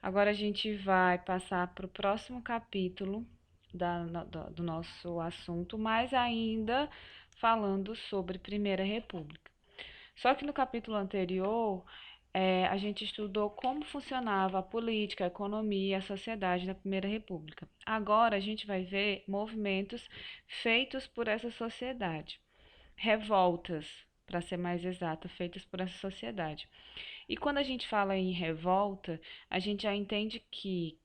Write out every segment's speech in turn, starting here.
Agora a gente vai passar para o próximo capítulo do nosso assunto, mas ainda falando sobre Primeira República. Só que no capítulo anterior, a gente estudou como funcionava a política, a economia e a sociedade da Primeira República. Agora a gente vai ver movimentos feitos por essa sociedade, revoltas, para ser mais exata, feitas por essa sociedade. E quando a gente fala em revolta, a gente já entende que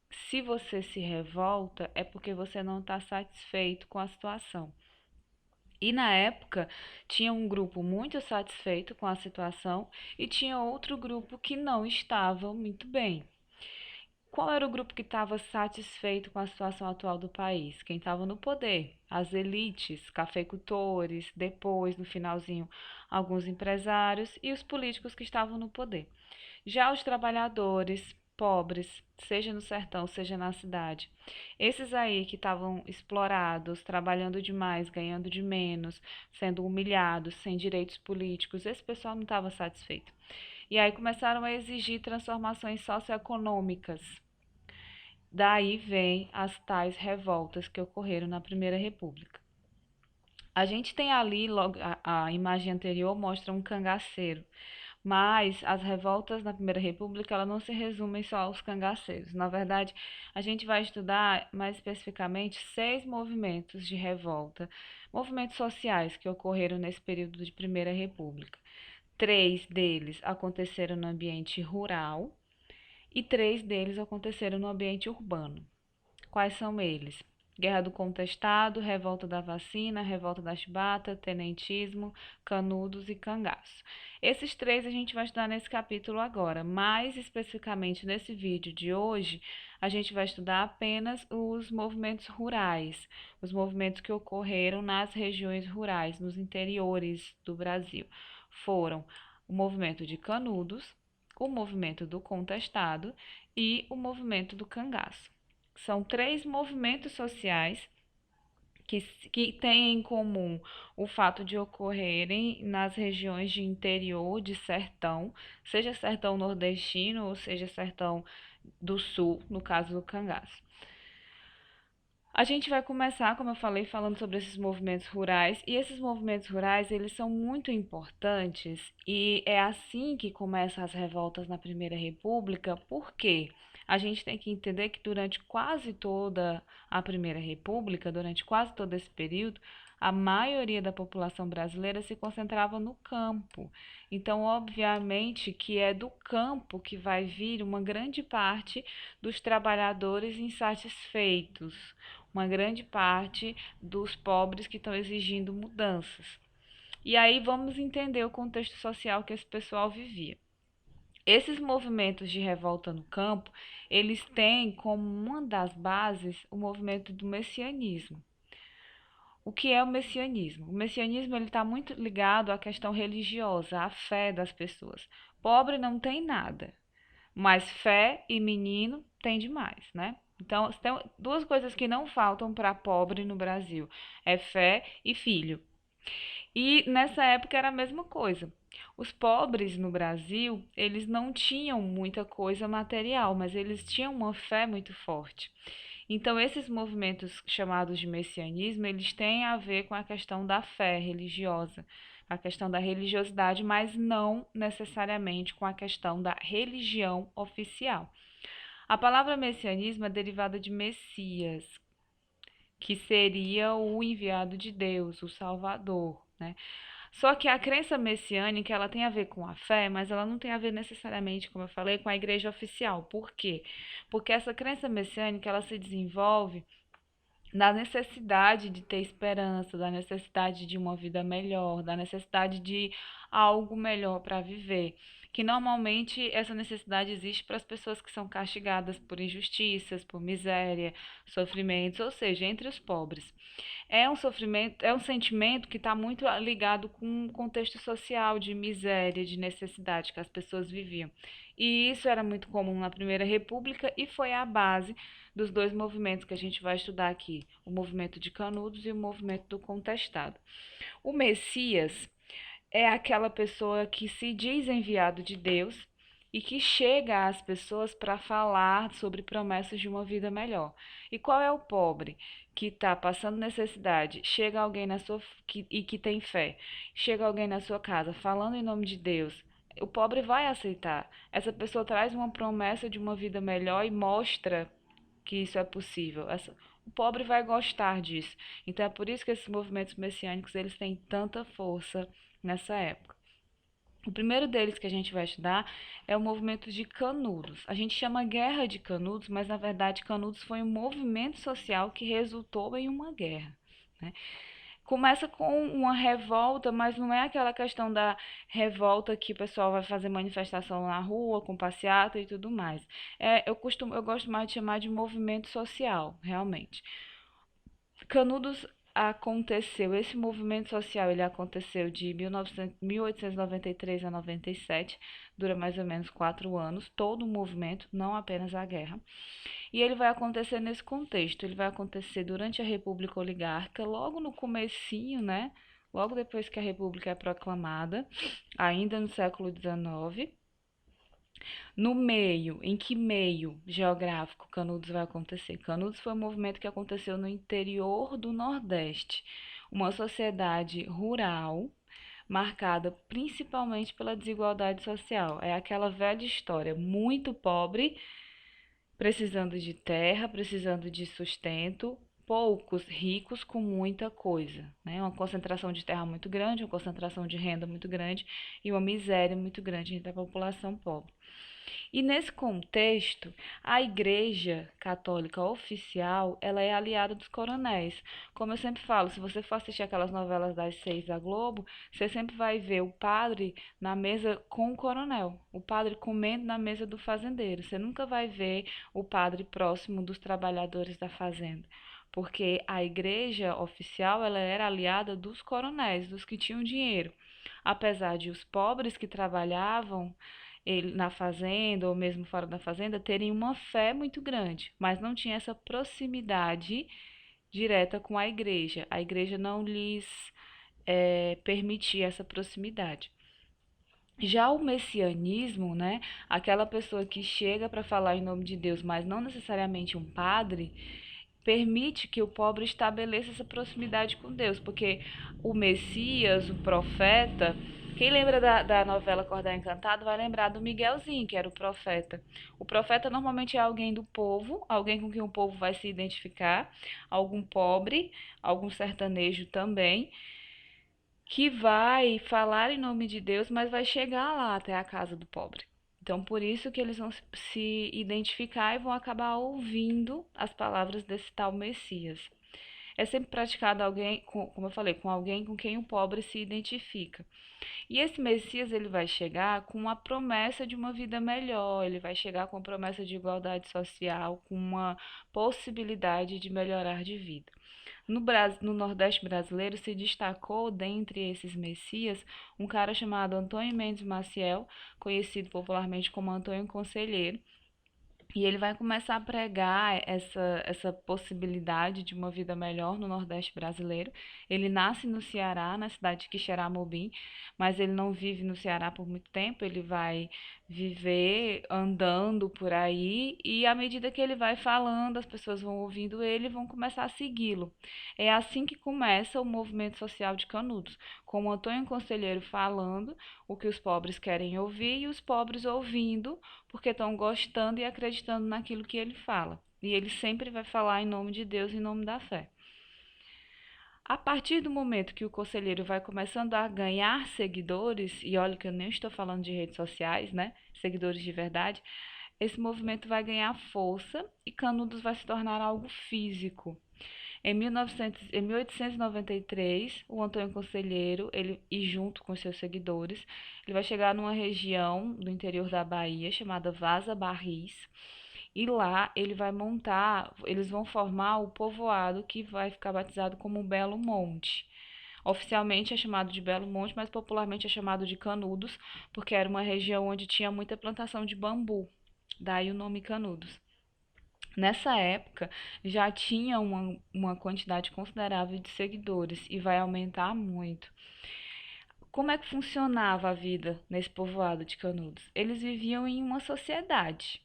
se você se revolta é porque você não está satisfeito com a situação. E na época tinha um grupo muito satisfeito com a situação e tinha outro grupo que não estava muito bem. Qual era o grupo que estava satisfeito com a situação atual do país? Quem estava no poder? As elites, cafeicultores, depois, no finalzinho, alguns empresários e os políticos que estavam no poder. Já os trabalhadores pobres, seja no sertão, seja na cidade, esses aí que estavam explorados, trabalhando demais, ganhando de menos, sendo humilhados, sem direitos políticos, esse pessoal não estava satisfeito. E aí começaram a exigir transformações socioeconômicas. Daí vem as tais revoltas que ocorreram na Primeira República. A gente tem ali, logo, a imagem anterior mostra um cangaceiro, mas as revoltas na Primeira República ela não se resumem só aos cangaceiros. Na verdade, a gente vai estudar mais especificamente 6 movimentos de revolta, movimentos sociais que ocorreram nesse período de Primeira República. 3 deles aconteceram no ambiente rural e 3 deles aconteceram no ambiente urbano. Quais são eles? Guerra do Contestado, Revolta da Vacina, Revolta da Chibata, Tenentismo, Canudos e Cangaço. Esses 3 a gente vai estudar nesse capítulo agora. Mais especificamente nesse vídeo de hoje, a gente vai estudar apenas os movimentos rurais, os movimentos que ocorreram nas regiões rurais, nos interiores do Brasil. Foram o movimento de Canudos, o movimento do Contestado e o movimento do Cangaço. São 3 movimentos sociais que têm em comum o fato de ocorrerem nas regiões de interior, de sertão, seja sertão nordestino ou seja sertão do sul, no caso do cangaço. A gente vai começar, como eu falei, falando sobre esses movimentos rurais, e esses movimentos rurais, eles são muito importantes, e é assim que começam as revoltas na Primeira República, porque a gente tem que entender que durante quase toda a Primeira República, durante quase todo esse período, a maioria da população brasileira se concentrava no campo. Então, obviamente que é do campo que vai vir uma grande parte dos trabalhadores insatisfeitos, uma grande parte dos pobres que estão exigindo mudanças. E aí vamos entender o contexto social que esse pessoal vivia. Esses movimentos de revolta no campo, eles têm como uma das bases o movimento do messianismo. O que é o messianismo? O messianismo ele está muito ligado à questão religiosa, à fé das pessoas. Pobre não tem nada, mas fé e menino tem demais, né? Então, tem 2 coisas que não faltam para pobre no Brasil: é fé e filho. E nessa época era a mesma coisa. Os pobres no Brasil, eles não tinham muita coisa material, mas eles tinham uma fé muito forte. Então, esses movimentos chamados de messianismo, eles têm a ver com a questão da fé religiosa, a questão da religiosidade, mas não necessariamente com a questão da religião oficial. A palavra messianismo é derivada de Messias, que seria o enviado de Deus, o Salvador, né? Só que a crença messiânica, ela tem a ver com a fé, mas ela não tem a ver necessariamente, como eu falei, com a igreja oficial. Por quê? Porque essa crença messiânica, ela se desenvolve da necessidade de ter esperança, da necessidade de uma vida melhor, da necessidade de algo melhor para viver. Que normalmente essa necessidade existe para as pessoas que são castigadas por injustiças, por miséria, sofrimentos, ou seja, entre os pobres. É um sofrimento, é um sentimento que está muito ligado com o contexto social de miséria, de necessidade que as pessoas viviam. E isso era muito comum na Primeira República e foi a base dos 2 movimentos que a gente vai estudar aqui, o movimento de Canudos e o movimento do Contestado. O Messias é aquela pessoa que se diz enviado de Deus e que chega às pessoas para falar sobre promessas de uma vida melhor. E qual é o pobre que está passando necessidade? Chega alguém e que tem fé, chega alguém na sua casa falando em nome de Deus. O pobre vai aceitar. Essa pessoa traz uma promessa de uma vida melhor e mostra que isso é possível. O pobre vai gostar disso. Então é por isso que esses movimentos messiânicos eles têm tanta força nessa época. O primeiro deles que a gente vai estudar é o movimento de Canudos. A gente chama Guerra de Canudos, mas na verdade Canudos foi um movimento social que resultou em uma guerra, né? Começa com uma revolta, mas não é aquela questão da revolta que o pessoal vai fazer manifestação na rua, com passeata e tudo mais. Eu gosto mais de chamar de movimento social, realmente. Canudos aconteceu, esse movimento social ele aconteceu de 1893 a 97, dura mais ou menos 4 anos, todo o movimento, não apenas a guerra. E ele vai acontecer nesse contexto, ele vai acontecer durante a República Oligárquica, logo no comecinho, né? Logo depois que a República é proclamada, ainda no século XIX. No meio, em que meio geográfico Canudos vai acontecer? Canudos foi um movimento que aconteceu no interior do Nordeste, uma sociedade rural marcada principalmente pela desigualdade social. É aquela velha história, muito pobre, precisando de terra, precisando de sustento, poucos ricos com muita coisa, né? Uma concentração de terra muito grande, uma concentração de renda muito grande e uma miséria muito grande entre a população pobre. E nesse contexto, a Igreja Católica Oficial, ela é aliada dos coronéis. Como eu sempre falo, se você for assistir aquelas novelas das 6 da Globo, você sempre vai ver o padre na mesa com o coronel, o padre comendo na mesa do fazendeiro. Você nunca vai ver o padre próximo dos trabalhadores da fazenda. Porque a igreja oficial ela era aliada dos coronéis, dos que tinham dinheiro. Apesar de os pobres que trabalhavam na fazenda ou mesmo fora da fazenda terem uma fé muito grande, mas não tinha essa proximidade direta com a igreja. A igreja não lhes permitia essa proximidade. Já o messianismo, né, aquela pessoa que chega para falar em nome de Deus, mas não necessariamente um padre, permite que o pobre estabeleça essa proximidade com Deus, porque o Messias, o profeta, quem lembra da novela Cordel Encantado vai lembrar do Miguelzinho, que era o profeta. O profeta normalmente é alguém do povo, alguém com quem o povo vai se identificar, algum pobre, algum sertanejo também, que vai falar em nome de Deus, mas vai chegar lá até a casa do pobre. Então, por isso que eles vão se identificar e vão acabar ouvindo as palavras desse tal Messias. É sempre praticado alguém, como eu falei, com alguém com quem o pobre se identifica. E esse Messias ele vai chegar com uma promessa de uma vida melhor, ele vai chegar com a promessa de igualdade social, com uma possibilidade de melhorar de vida. No Nordeste brasileiro se destacou, dentre esses messias, um cara chamado Antônio Mendes Maciel, conhecido popularmente como Antônio Conselheiro, e ele vai começar a pregar essa possibilidade de uma vida melhor no Nordeste brasileiro. Ele nasce no Ceará, na cidade de Quixeramobim, mas ele não vive no Ceará por muito tempo. Ele vai viver andando por aí e à medida que ele vai falando, as pessoas vão ouvindo ele e vão começar a segui-lo. É assim que começa o movimento social de Canudos, com o Antônio Conselheiro falando o que os pobres querem ouvir e os pobres ouvindo porque estão gostando e acreditando naquilo que ele fala. E ele sempre vai falar em nome de Deus, em nome da fé. A partir do momento que o conselheiro vai começando a ganhar seguidores, e olha que eu nem estou falando de redes sociais, né? Seguidores de verdade, esse movimento vai ganhar força e Canudos vai se tornar algo físico. Em 1893, o Antônio Conselheiro, e junto com seus seguidores, ele vai chegar numa região do interior da Bahia chamada Vaza Barris, e lá eles vão formar o povoado que vai ficar batizado como Belo Monte. Oficialmente é chamado de Belo Monte, mas popularmente é chamado de Canudos, porque era uma região onde tinha muita plantação de bambu, daí o nome Canudos. Nessa época já tinha uma quantidade considerável de seguidores e vai aumentar muito. Como é que funcionava a vida nesse povoado de Canudos? Eles viviam em uma sociedade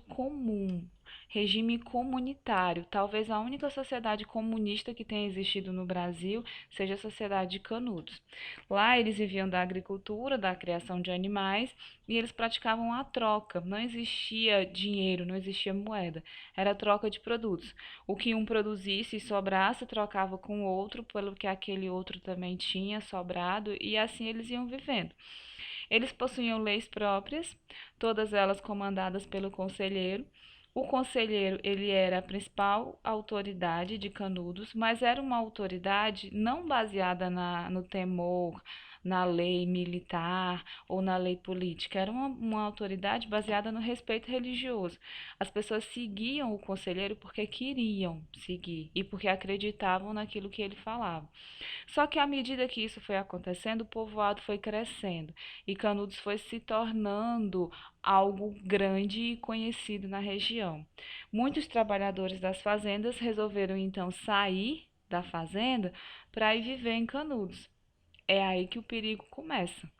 comum, regime comunitário. Talvez a única sociedade comunista que tenha existido no Brasil seja a sociedade de Canudos. Lá eles viviam da agricultura, da criação de animais e eles praticavam a troca. Não existia dinheiro, não existia moeda, era troca de produtos. O que um produzisse e sobrasse, trocava com o outro, pelo que aquele outro também tinha sobrado, e assim eles iam vivendo. Eles possuíam leis próprias, todas elas comandadas pelo conselheiro. O conselheiro, ele era a principal autoridade de Canudos, mas era uma autoridade não baseada no temor, na lei militar ou na lei política. Era uma autoridade baseada no respeito religioso. As pessoas seguiam o conselheiro porque queriam seguir e porque acreditavam naquilo que ele falava. Só que à medida que isso foi acontecendo, o povoado foi crescendo e Canudos foi se tornando algo grande e conhecido na região. Muitos trabalhadores das fazendas resolveram então sair da fazenda para ir viver em Canudos. É aí que o perigo começa.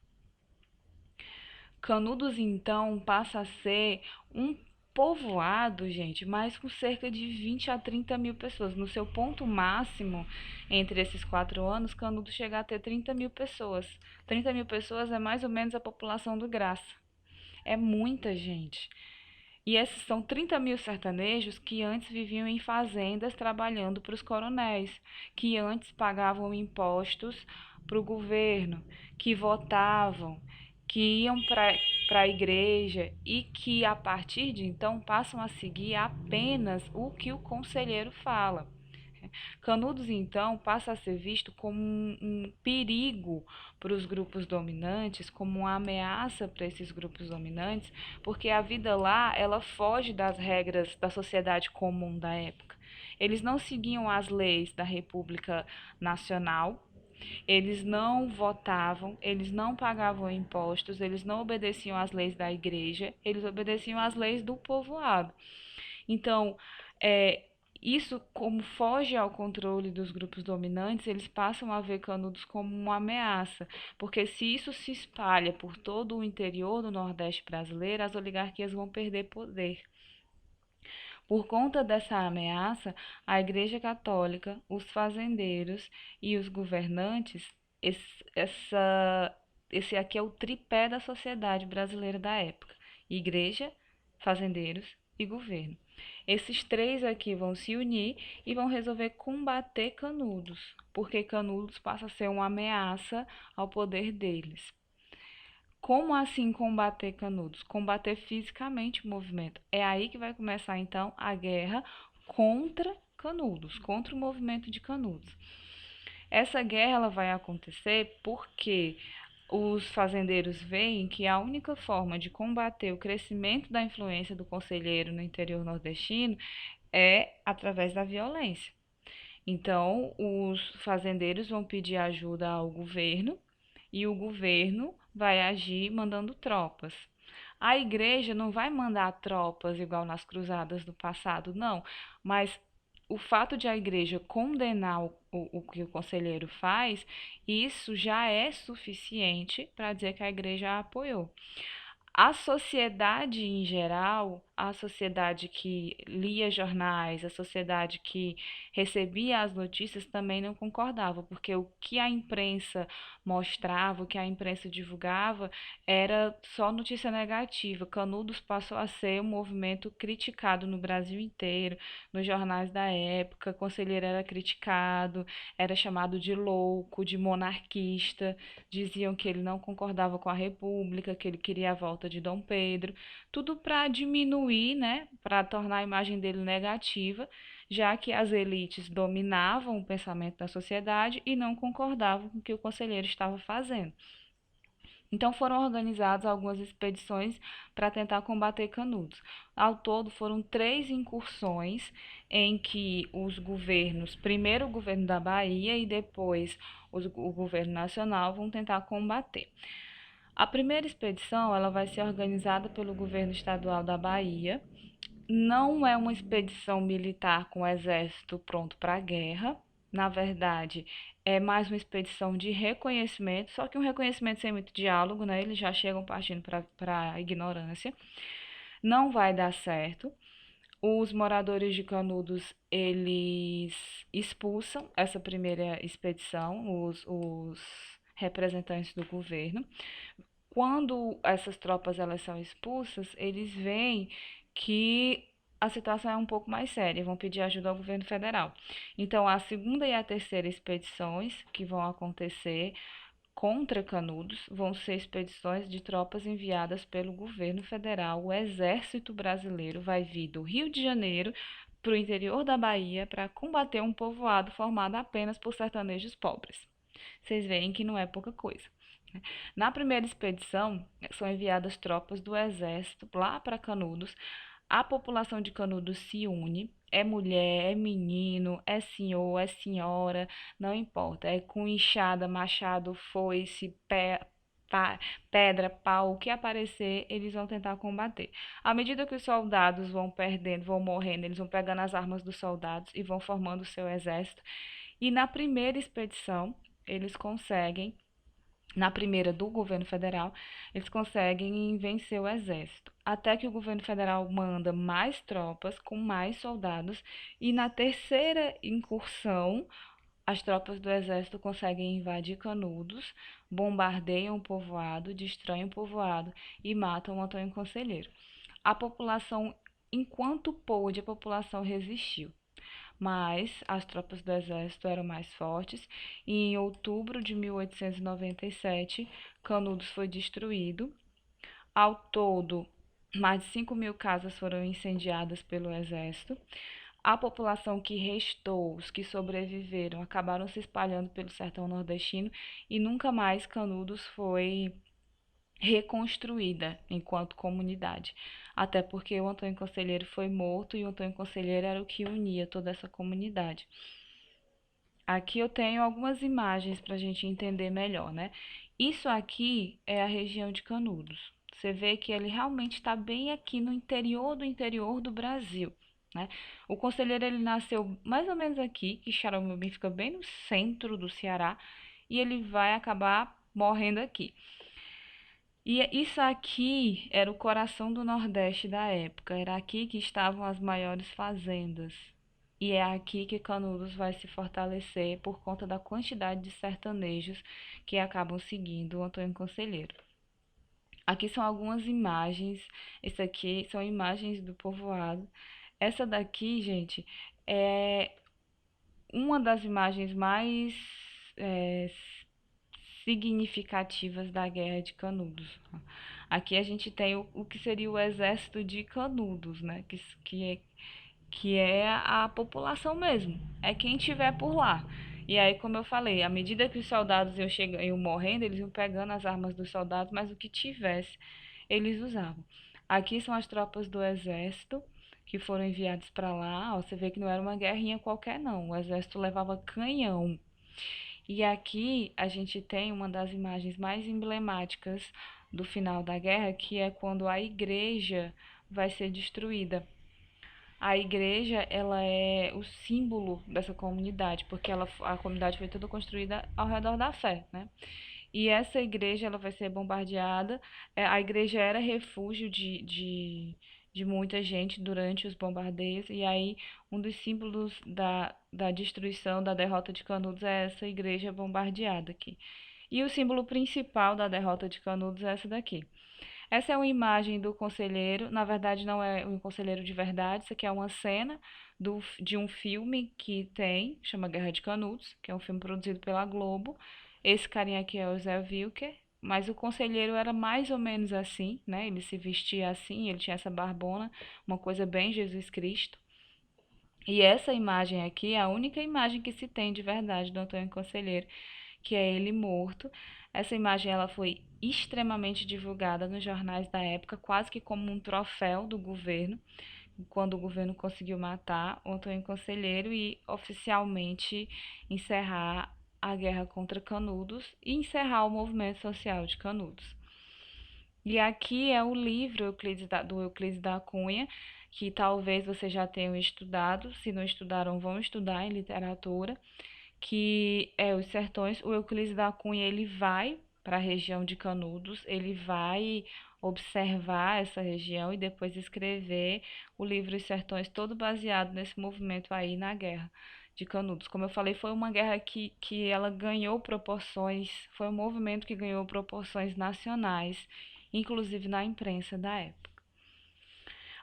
Canudos então passa a ser um povoado, gente, mas com cerca de 20 a 30 mil pessoas. No seu ponto máximo, entre esses 4 anos, Canudos chega a ter 30 mil pessoas. 30 mil pessoas é mais ou menos a população do Graça. É muita gente. E esses são 30 mil sertanejos que antes viviam em fazendas trabalhando para os coronéis, que antes pagavam impostos para o governo, que votavam, que iam para a igreja e que a partir de então passam a seguir apenas o que o conselheiro fala. Canudos, então, passa a ser visto como um perigo para os grupos dominantes, como uma ameaça para esses grupos dominantes, porque a vida lá, ela foge das regras da sociedade comum da época. Eles não seguiam as leis da República Nacional, eles não votavam, eles não pagavam impostos, eles não obedeciam às leis da igreja, eles obedeciam às leis do povoado. Então, é, isso, como foge ao controle dos grupos dominantes, eles passam a ver Canudos como uma ameaça, porque se isso se espalha por todo o interior do Nordeste brasileiro, as oligarquias vão perder poder. Por conta dessa ameaça, a Igreja Católica, os fazendeiros e os governantes, esse aqui é o tripé da sociedade brasileira da época: igreja, fazendeiros e governo. Esses três aqui vão se unir e vão resolver combater Canudos, porque Canudos passa a ser uma ameaça ao poder deles. Como assim combater Canudos? Combater fisicamente o movimento. É aí que vai começar então a guerra contra Canudos, contra o movimento de Canudos. Essa guerra ela vai acontecer porque os fazendeiros veem que a única forma de combater o crescimento da influência do conselheiro no interior nordestino é através da violência. Então, os fazendeiros vão pedir ajuda ao governo e o governo vai agir mandando tropas. A igreja não vai mandar tropas igual nas cruzadas do passado, não, mas o fato de a igreja condenar o que o conselheiro faz, isso já é suficiente para dizer que a igreja a apoiou. A sociedade em geral, a sociedade que lia jornais, a sociedade que recebia as notícias também não concordava, porque o que a imprensa mostrava, o que a imprensa divulgava, era só notícia negativa. Canudos passou a ser um movimento criticado no Brasil inteiro, nos jornais da época. Conselheiro era criticado, era chamado de louco, de monarquista, diziam que ele não concordava com a República, que ele queria a volta de Dom Pedro, tudo para diminuir, né, para tornar a imagem dele negativa, já que as elites dominavam o pensamento da sociedade e não concordavam com o que o conselheiro estava fazendo. Então foram organizadas algumas expedições para tentar combater Canudos. Ao todo foram 3 incursões em que os governos, primeiro o governo da Bahia e depois o governo nacional, vão tentar combater. A primeira expedição ela vai ser organizada pelo governo estadual da Bahia. Não é uma expedição militar com o exército pronto para a guerra. Na verdade, É mais uma expedição de reconhecimento, só que um reconhecimento sem muito diálogo, né? Eles já chegam partindo para a ignorância. Não vai dar certo. Os moradores de Canudos, eles expulsam essa primeira expedição, os representantes do governo. Quando essas tropas elas são expulsas, eles veem que a situação é um pouco mais séria, vão pedir ajuda ao governo federal. Então, a segunda e a terceira expedições que vão acontecer contra Canudos vão ser expedições de tropas enviadas pelo governo federal. O exército brasileiro vai vir do Rio de Janeiro para o interior da Bahia para combater um povoado formado apenas por sertanejos pobres. Vocês veem que não é pouca coisa. Na primeira expedição, são enviadas tropas do exército lá para Canudos. A população de Canudos se une. É mulher, é menino, é senhor, é senhora, não importa. É com enxada, machado, foice, pedra, pau, o que aparecer, eles vão tentar combater. À medida que os soldados vão perdendo, vão morrendo, eles vão pegando as armas dos soldados e vão formando o seu exército. E na primeira expedição, eles conseguem na primeira do governo federal, eles conseguem vencer o exército. Até que o governo federal manda mais tropas com mais soldados e na terceira incursão, as tropas do exército conseguem invadir Canudos, bombardeiam o povoado, destroem o povoado e matam o Antônio Conselheiro. A população, enquanto pôde, a população resistiu, mas as tropas do exército eram mais fortes e em outubro de 1897, Canudos foi destruído. Ao todo, mais de 5.000 casas foram incendiadas pelo exército. A população que restou, os que sobreviveram, acabaram se espalhando pelo sertão nordestino e nunca mais Canudos foi reconstruída enquanto comunidade. Até porque o Antônio Conselheiro foi morto e o Antônio Conselheiro era o que unia toda essa comunidade. Aqui eu tenho algumas imagens para a gente entender melhor, né? Isso aqui é a região de Canudos. Você vê que ele realmente está bem aqui no interior do Brasil, né? O conselheiro ele nasceu mais ou menos aqui, que Xaramubim fica bem no centro do Ceará, e ele vai acabar morrendo aqui. E isso aqui era o coração do Nordeste da época. Era aqui que estavam as maiores fazendas. E é aqui que Canudos vai se fortalecer por conta da quantidade de sertanejos que acabam seguindo o Antônio Conselheiro. Aqui são algumas imagens. Esse aqui são imagens do povoado. Essa daqui, gente, é uma das imagens mais é, significativas da Guerra de Canudos. Aqui a gente tem o que seria o exército de Canudos, né? Que é a população mesmo, é quem tiver por lá. E aí, como eu falei, à medida que os soldados iam morrendo, eles iam pegando as armas dos soldados, mas o que tivesse, eles usavam. Aqui são as tropas do exército que foram enviadas para lá. Ó, você vê que não era uma guerrinha qualquer, não. O exército levava canhão. E aqui a gente tem uma das imagens mais emblemáticas do final da guerra, que é quando a igreja vai ser destruída. A igreja, ela é o símbolo dessa comunidade, porque a comunidade foi toda construída ao redor da fé, né? E essa igreja, ela vai ser bombardeada. A igreja era refúgio de muita gente durante os bombardeios, e aí um dos símbolos da destruição, da derrota de Canudos é essa igreja bombardeada aqui. E o símbolo principal da derrota de Canudos é essa daqui. Essa é uma imagem do conselheiro, na verdade não é um conselheiro de verdade, isso aqui é uma cena de um filme que tem, chama Guerra de Canudos, que é um filme produzido pela Globo. Esse carinha aqui é o Zé Wilker, mas o conselheiro era mais ou menos assim, né? Ele se vestia assim, ele tinha essa barbona, uma coisa bem Jesus Cristo. E essa imagem aqui é a única imagem que se tem de verdade do Antônio Conselheiro, que é ele morto. Essa imagem ela foi extremamente divulgada nos jornais da época, quase que como um troféu do governo, quando o governo conseguiu matar o Antônio Conselheiro e oficialmente encerrar a guerra contra Canudos e encerrar o movimento social de Canudos. E aqui é o livro do Euclides da Cunha, que talvez vocês já tenham estudado, se não estudaram, vão estudar em literatura, que é os sertões. O Euclides da Cunha, ele vai para a região de Canudos, ele vai observar essa região e depois escrever o livro Os Sertões, todo baseado nesse movimento aí na guerra de Canudos. Como eu falei, foi uma guerra que ela ganhou proporções, foi um movimento que ganhou proporções nacionais, inclusive na imprensa da época.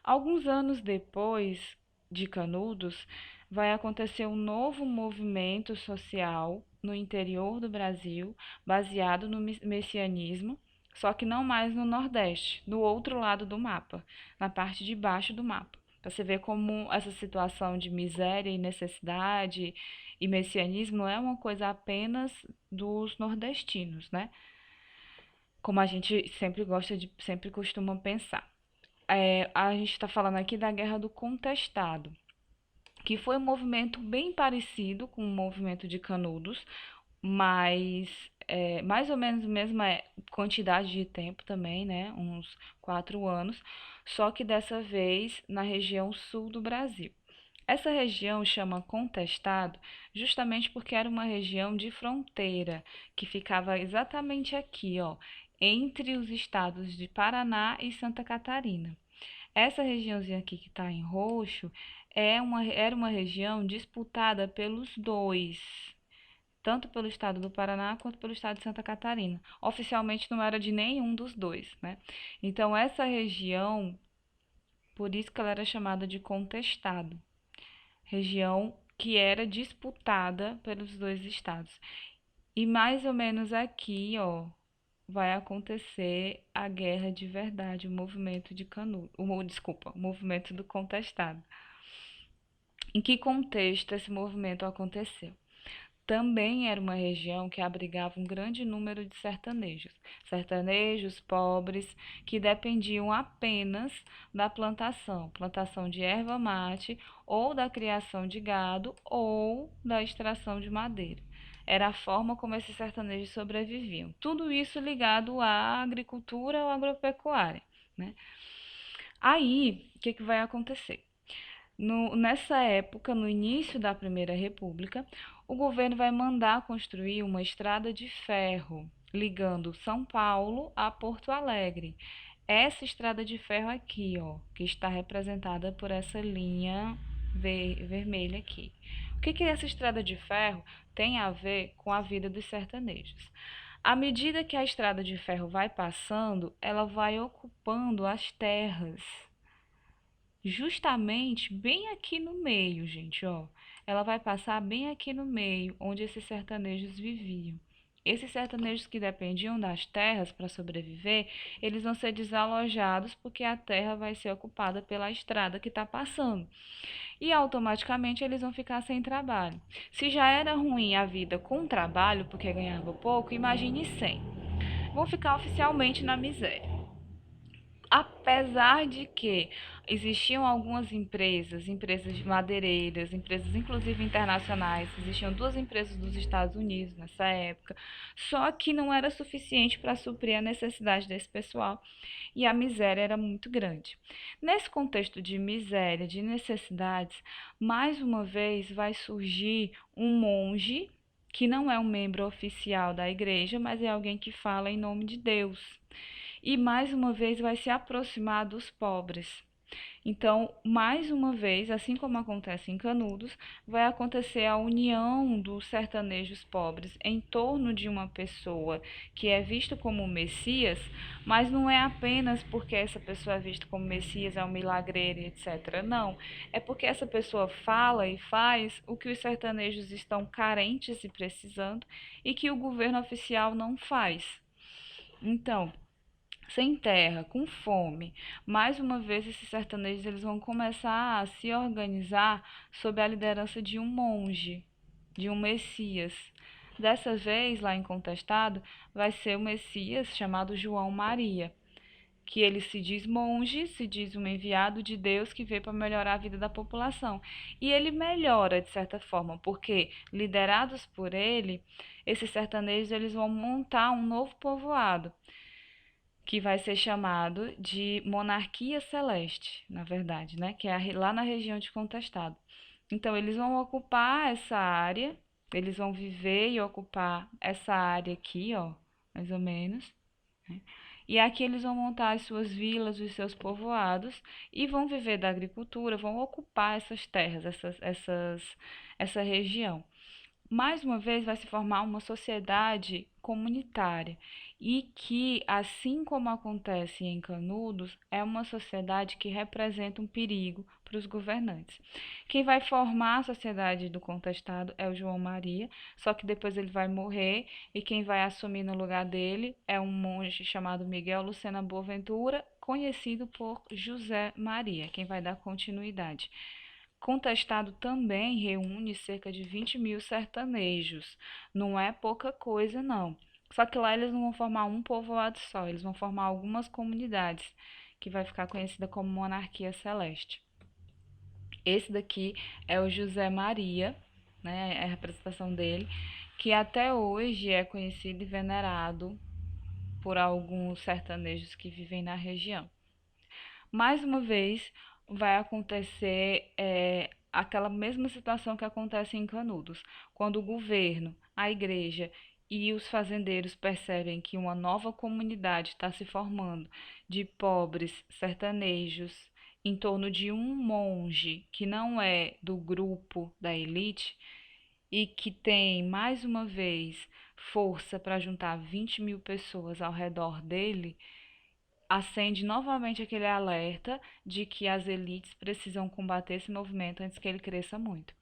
Alguns anos depois de Canudos, vai acontecer um novo movimento social no interior do Brasil, baseado no messianismo, só que não mais no Nordeste, no outro lado do mapa, na parte de baixo do mapa. Para você ver como essa situação de miséria e necessidade e messianismo não é uma coisa apenas dos nordestinos, né? Como a gente sempre costuma pensar. A gente está falando aqui da Guerra do Contestado, que foi um movimento bem parecido com o movimento de Canudos, mas mais ou menos a mesma quantidade de tempo também, né? Uns 4 anos, só que dessa vez na região sul do Brasil. Essa região chama Contestado justamente porque era uma região de fronteira que ficava exatamente aqui, ó, entre os estados de Paraná e Santa Catarina. Essa regiãozinha aqui que está em roxo era uma região disputada pelos dois, tanto pelo estado do Paraná quanto pelo estado de Santa Catarina. Oficialmente não era de nenhum dos dois, né? Então essa região, por isso que ela era chamada de Contestado, região que era disputada pelos dois estados. E mais ou menos aqui, ó, vai acontecer a guerra de verdade, o movimento de Canudos, desculpa, o movimento do Contestado. Em que contexto esse movimento aconteceu? Também era uma região que abrigava um grande número de sertanejos, sertanejos pobres que dependiam apenas da plantação de erva mate ou da criação de gado ou da extração de madeira. Era a forma como esses sertanejos sobreviviam. Tudo isso ligado à agricultura ou agropecuária, né? Aí, o que vai acontecer? Nessa época, no início da Primeira República, o governo vai mandar construir uma estrada de ferro ligando São Paulo a Porto Alegre. Essa estrada de ferro aqui, ó, que está representada por essa linha vermelha aqui. O que essa estrada de ferro tem a ver com a vida dos sertanejos? À medida que a estrada de ferro vai passando, ela vai ocupando as terras justamente bem aqui no meio, gente, ó. Ela vai passar bem aqui no meio, onde esses sertanejos viviam. Esses sertanejos que dependiam das terras para sobreviver, eles vão ser desalojados porque a terra vai ser ocupada pela estrada que está passando. E automaticamente eles vão ficar sem trabalho. Se já era ruim a vida com trabalho, porque ganhava pouco, imagine sem. Vão ficar oficialmente na miséria. Apesar de que existiam algumas empresas madeireiras, empresas inclusive internacionais, existiam 2 empresas dos Estados Unidos nessa época, só que não era suficiente para suprir a necessidade desse pessoal e a miséria era muito grande. Nesse contexto de miséria, de necessidades, mais uma vez vai surgir um monge que não é um membro oficial da igreja, mas é alguém que fala em nome de Deus e mais uma vez vai se aproximar dos pobres. Então, mais uma vez, assim como acontece em Canudos, vai acontecer a união dos sertanejos pobres em torno de uma pessoa que é vista como Messias, mas não é apenas porque essa pessoa é vista como Messias, é um milagreiro, etc. Não, é porque essa pessoa fala e faz o que os sertanejos estão carentes e precisando e que o governo oficial não faz. Então, sem terra, com fome. Mais uma vez, esses sertanejos eles vão começar a se organizar sob a liderança de um monge, de um Messias. Dessa vez, lá em Contestado, vai ser o Messias chamado João Maria, que ele se diz monge, se diz um enviado de Deus que veio para melhorar a vida da população. E ele melhora de certa forma, porque liderados por ele, esses sertanejos eles vão montar um novo povoado que vai ser chamado de monarquia celeste, na verdade, né? Que é lá na região de Contestado. Então, eles vão ocupar essa área Eles vão viver e ocupar essa área aqui, ó, mais ou menos, né? E aqui eles vão montar as suas vilas, os seus povoados e vão viver da agricultura, vão ocupar essas terras, essa região. Mais uma vez, vai se formar uma sociedade comunitária e que, assim como acontece em Canudos, é uma sociedade que representa um perigo para os governantes. Quem vai formar a sociedade do contestado é o João Maria, só que depois ele vai morrer e quem vai assumir no lugar dele é um monge chamado Miguel Lucena Boaventura, conhecido por José Maria, quem vai dar continuidade. Contestado também reúne cerca de 20 mil sertanejos. Não é pouca coisa, não. Só que lá eles não vão formar um povoado só, eles vão formar algumas comunidades, que vai ficar conhecida como Monarquia Celeste. Esse daqui é o José Maria, né, é a representação dele, que até hoje é conhecido e venerado por alguns sertanejos que vivem na região. Mais uma vez, vai acontecer aquela mesma situação que acontece em Canudos, quando o governo, a igreja e os fazendeiros percebem que uma nova comunidade está se formando de pobres sertanejos em torno de um monge que não é do grupo da elite e que tem, mais uma vez, força para juntar 20 mil pessoas ao redor dele, acende novamente aquele alerta de que as elites precisam combater esse movimento antes que ele cresça muito.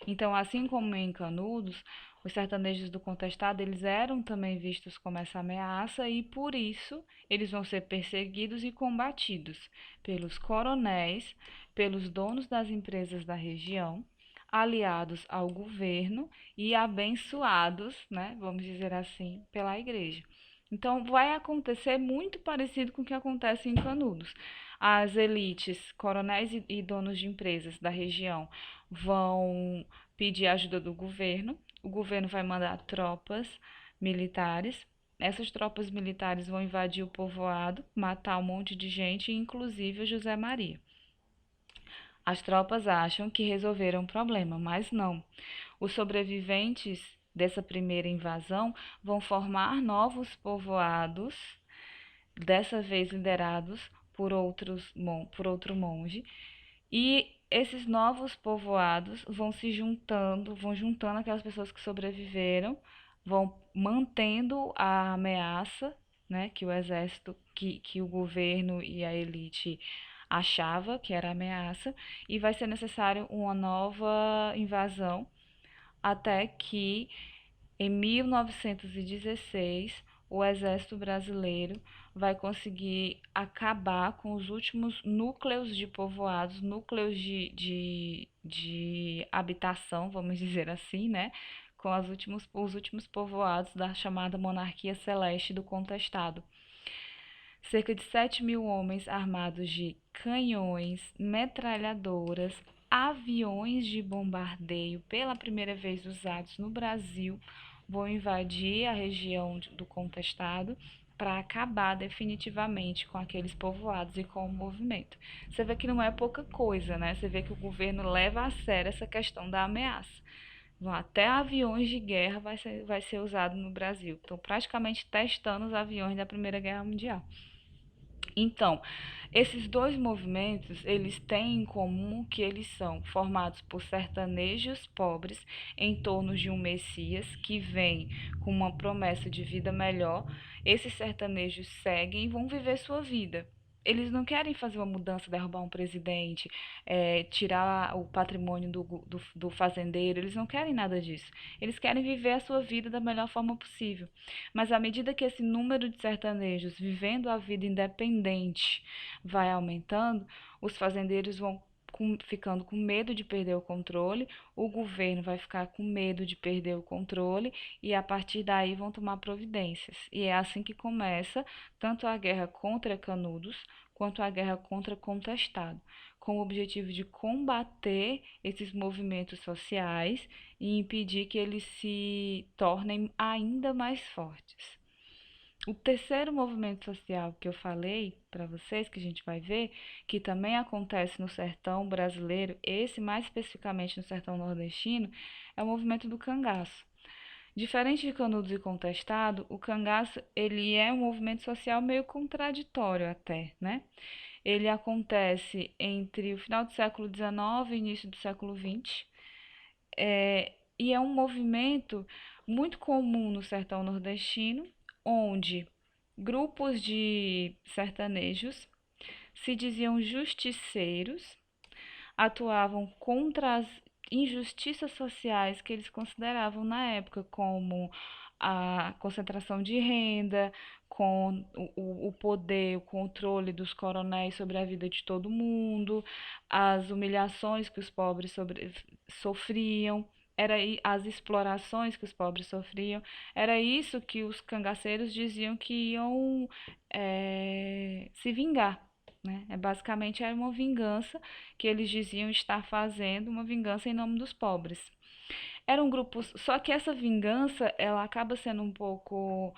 Então, assim como em Canudos, os sertanejos do contestado, eles eram também vistos como essa ameaça e por isso eles vão ser perseguidos e combatidos pelos coronéis, pelos donos das empresas da região, aliados ao governo e abençoados, né, vamos dizer assim, pela igreja. Então, vai acontecer muito parecido com o que acontece em Canudos. As elites, coronéis e donos de empresas da região vão pedir ajuda do governo. O governo vai mandar tropas militares. Essas tropas militares vão invadir o povoado, matar um monte de gente, inclusive o José Maria. As tropas acham que resolveram o problema, mas não. Os sobreviventes dessa primeira invasão vão formar novos povoados, dessa vez liderados por outro monge, e esses novos povoados vão se juntando, vão juntando aquelas pessoas que sobreviveram, vão mantendo a ameaça, né, que o exército, que o governo e a elite achava que era ameaça, e vai ser necessário uma nova invasão até que em 1916 o exército brasileiro vai conseguir acabar com os últimos núcleos de povoados, núcleos de habitação, vamos dizer assim, né? Com os últimos povoados da chamada Monarquia Celeste do Contestado. Cerca de 7 mil homens armados de canhões, metralhadoras, aviões de bombardeio, pela primeira vez usados no Brasil, vão invadir a região do Contestado para acabar definitivamente com aqueles povoados e com o movimento. Você vê que não é pouca coisa, né? Você vê que o governo leva a sério essa questão da ameaça. Até aviões de guerra vai ser usado no Brasil. Estão praticamente testando os aviões da Primeira Guerra Mundial. Então, esses dois movimentos, eles têm em comum que eles são formados por sertanejos pobres em torno de um Messias que vem com uma promessa de vida melhor. Esses sertanejos seguem e vão viver sua vida. Eles não querem fazer uma mudança, derrubar um presidente, tirar o patrimônio do fazendeiro, eles não querem nada disso. Eles querem viver a sua vida da melhor forma possível. Mas à medida que esse número de sertanejos vivendo a vida independente vai aumentando, os fazendeiros vão ficando com medo de perder o controle, o governo vai ficar com medo de perder o controle e a partir daí vão tomar providências. E é assim que começa tanto a guerra contra Canudos quanto a guerra contra Contestado, com o objetivo de combater esses movimentos sociais e impedir que eles se tornem ainda mais fortes. O terceiro movimento social que eu falei para vocês, que a gente vai ver, que também acontece no sertão brasileiro, esse mais especificamente no sertão nordestino, é o movimento do cangaço. Diferente de Canudos e Contestado, o cangaço ele é um movimento social meio contraditório até, né? Ele acontece entre o final do século XIX e início do século XX, e é um movimento muito comum no sertão nordestino, onde grupos de sertanejos se diziam justiceiros, atuavam contra as injustiças sociais que eles consideravam na época, como a concentração de renda, com o poder, o controle dos coronéis sobre a vida de todo mundo, as humilhações que os pobres sofriam, as explorações que os pobres sofriam. Era isso que os cangaceiros diziam que iam se vingar. Né? Basicamente era uma vingança que eles diziam estar fazendo, uma vingança em nome dos pobres. Eram grupos, só que essa vingança ela acaba sendo um pouco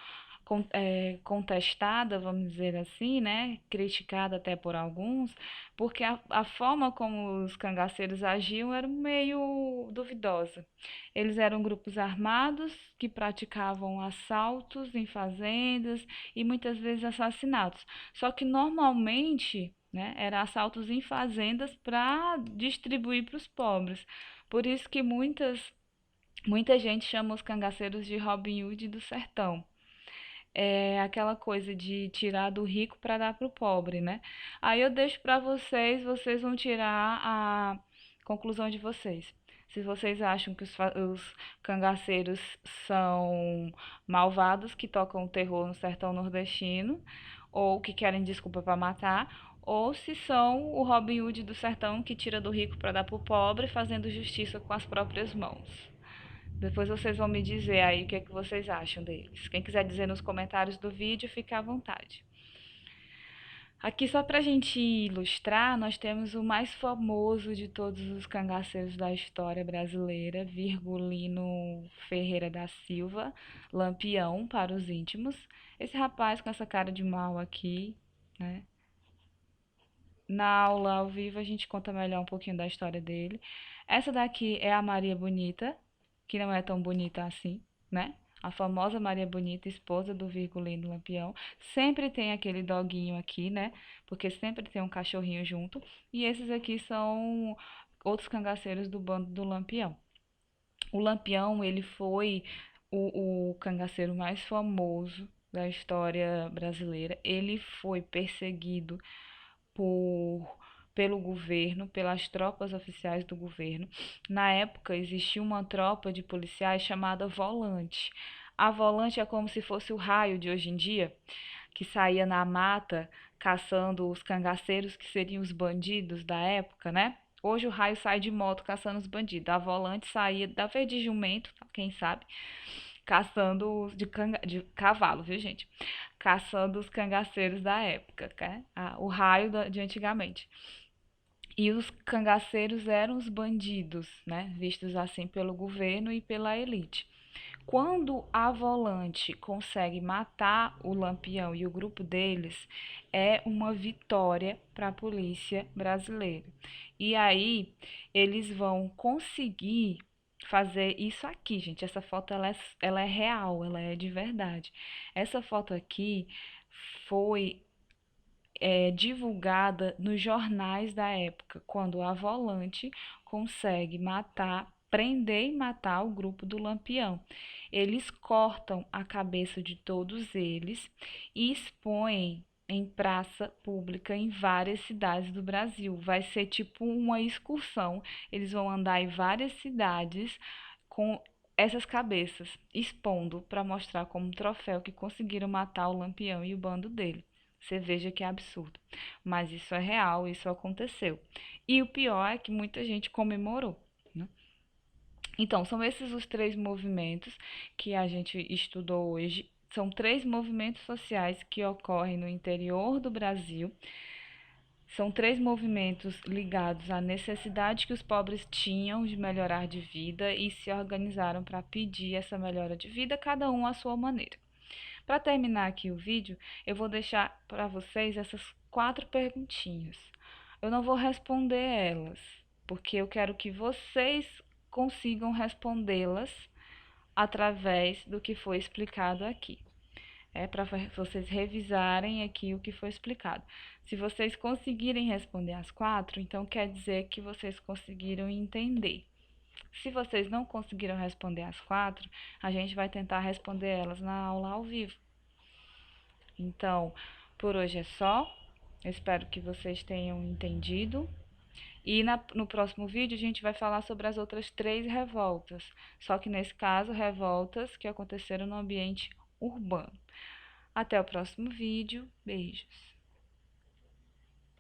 contestada, vamos dizer assim, né? Criticada até por alguns, porque a forma como os cangaceiros agiam era meio duvidosa. Eles eram grupos armados que praticavam assaltos em fazendas e muitas vezes assassinatos. Só que normalmente, né, eram assaltos em fazendas para distribuir para os pobres. Por isso que muita gente chama os cangaceiros de Robin Hood do sertão. É aquela coisa de tirar do rico para dar para o pobre, né? Aí eu deixo para vocês, vocês vão tirar a conclusão de vocês. Se vocês acham que os cangaceiros são malvados que tocam terror no sertão nordestino, ou que querem desculpa para matar, ou se são o Robin Hood do sertão que tira do rico para dar para o pobre, fazendo justiça com as próprias mãos. Depois vocês vão me dizer aí o que é que vocês acham deles. Quem quiser dizer nos comentários do vídeo, fica à vontade. Aqui só pra gente ilustrar, nós temos o mais famoso de todos os cangaceiros da história brasileira, Virgulino Ferreira da Silva, Lampião para os íntimos. Esse rapaz com essa cara de mal aqui, né? Na aula ao vivo a gente conta melhor um pouquinho da história dele. Essa daqui é a Maria Bonita, que não é tão bonita assim, né? A famosa Maria Bonita, esposa do Virgulino Lampião. Sempre tem aquele doguinho aqui, né? Porque sempre tem um cachorrinho junto. E esses aqui são outros cangaceiros do bando do Lampião. O Lampião, ele foi o cangaceiro mais famoso da história brasileira. Ele foi perseguido por, pelo governo, pelas tropas oficiais do governo. Na época existia uma tropa de policiais chamada Volante. A Volante é como se fosse o raio de hoje em dia, que saía na mata caçando os cangaceiros que seriam os bandidos da época, né? Hoje o raio sai de moto caçando os bandidos. A Volante saía da vez de jumento, quem sabe, caçando de cavalo, viu, gente? Caçando os cangaceiros da época, né? O raio de antigamente. E os cangaceiros eram os bandidos, né? Vistos assim pelo governo e pela elite. Quando a Volante consegue matar o Lampião e o grupo deles, é uma vitória para a polícia brasileira. E aí eles vão conseguir fazer isso aqui, gente. Essa foto ela é real, ela é de verdade. Essa foto aqui foi divulgada nos jornais da época, quando a Volante consegue prender e matar o grupo do Lampião. Eles cortam a cabeça de todos eles e expõem em praça pública em várias cidades do Brasil. Vai ser tipo uma excursão. Eles vão andar em várias cidades com essas cabeças, expondo para mostrar como troféu que conseguiram matar o Lampião e o bando dele. Você veja que absurdo. Mas isso é real, isso aconteceu. E o pior é que muita gente comemorou. Né? Então, são esses os três movimentos que a gente estudou hoje. São três movimentos sociais que ocorrem no interior do Brasil. São três movimentos ligados à necessidade que os pobres tinham de melhorar de vida e se organizaram para pedir essa melhora de vida, cada um à sua maneira. Para terminar aqui o vídeo, eu vou deixar para vocês essas 4 perguntinhas. Eu não vou responder elas, porque eu quero que vocês consigam respondê-las através do que foi explicado aqui. É para vocês revisarem aqui o que foi explicado. Se vocês conseguirem responder as 4, então quer dizer que vocês conseguiram entender. Se vocês não conseguiram responder as 4, a gente vai tentar responder elas na aula ao vivo. Então, por hoje é só. Eu espero que vocês tenham entendido. E no próximo vídeo a gente vai falar sobre as outras 3 revoltas. Só que nesse caso, revoltas que aconteceram no ambiente urbano. Até o próximo vídeo. Beijos!